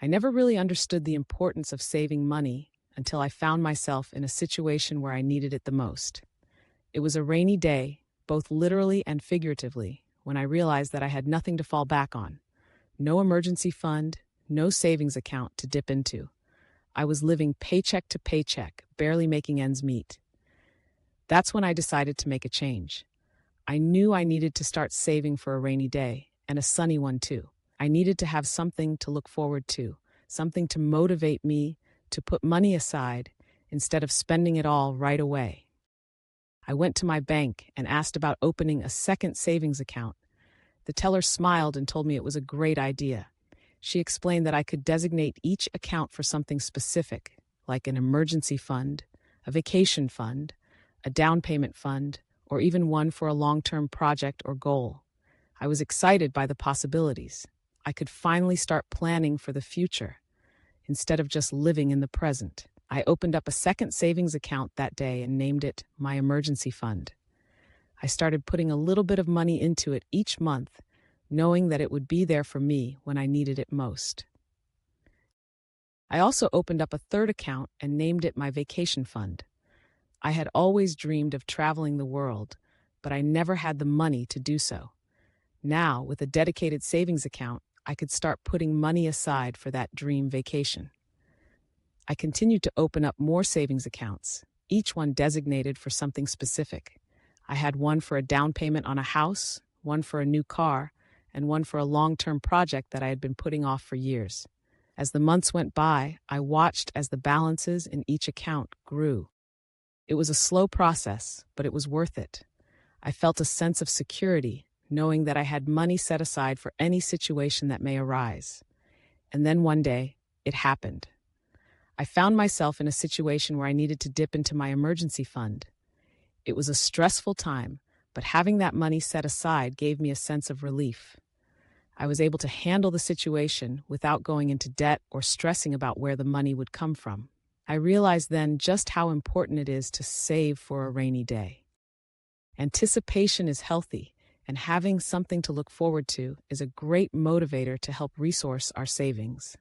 I never really understood the importance of saving money until I found myself in a situation where I needed it the most. It was a rainy day, both literally and figuratively, when I realized that I had nothing to fall back on. No emergency fund, no savings account to dip into. I was living paycheck to paycheck, barely making ends meet. That's when I decided to make a change. I knew I needed to start saving for a rainy day, and a sunny one too. I needed to have something to look forward to, something to motivate me to put money aside instead of spending it all right away. I went to my bank and asked about opening a second savings account. The teller smiled and told me it was a great idea. She explained that I could designate each account for something specific, like an emergency fund, a vacation fund, a down payment fund, or even one for a long-term project or goal. I was excited by the possibilities. I could finally start planning for the future instead of just living in the present. I opened up a second savings account that day and named it my emergency fund. I started putting a little bit of money into it each month, knowing that it would be there for me when I needed it most. I also opened up a third account and named it my vacation fund. I had always dreamed of traveling the world, but I never had the money to do so. Now, with a dedicated savings account, I could start putting money aside for that dream vacation. I continued to open up more savings accounts, each one designated for something specific. I had one for a down payment on a house, one for a new car, and one for a long-term project that I had been putting off for years. As the months went by, I watched as the balances in each account grew. It was a slow process, but it was worth it. I felt a sense of security, knowing that I had money set aside for any situation that may arise. And then one day, it happened. I found myself in a situation where I needed to dip into my emergency fund. It was a stressful time, but having that money set aside gave me a sense of relief. I was able to handle the situation without going into debt or stressing about where the money would come from. I realized then just how important it is to save for a rainy day. Anticipation is healthy, and having something to look forward to is a great motivator to help resource our savings.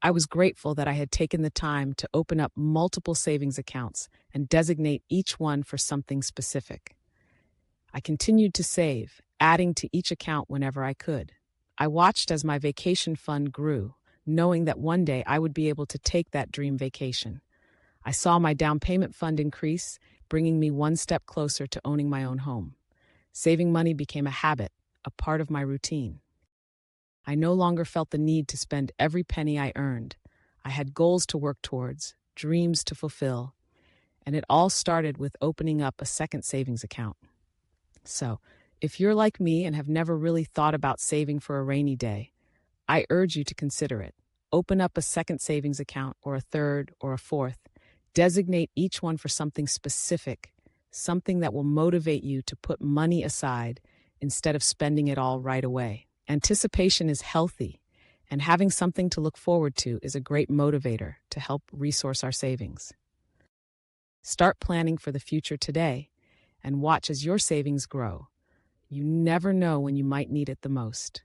I was grateful that I had taken the time to open up multiple savings accounts and designate each one for something specific. I continued to save, adding to each account whenever I could. I watched as my vacation fund grew, knowing that one day I would be able to take that dream vacation. I saw my down payment fund increase, bringing me one step closer to owning my own home. Saving money became a habit, a part of my routine. I no longer felt the need to spend every penny I earned. I had goals to work towards, dreams to fulfill, and it all started with opening up a second savings account. So, if you're like me and have never really thought about saving for a rainy day, I urge you to consider it. Open up a second savings account, or a third, or a fourth. Designate each one for something specific, something that will motivate you to put money aside instead of spending it all right away. Anticipation is healthy, and having something to look forward to is a great motivator to help resource our savings. Start planning for the future today and watch as your savings grow. You never know when you might need it the most.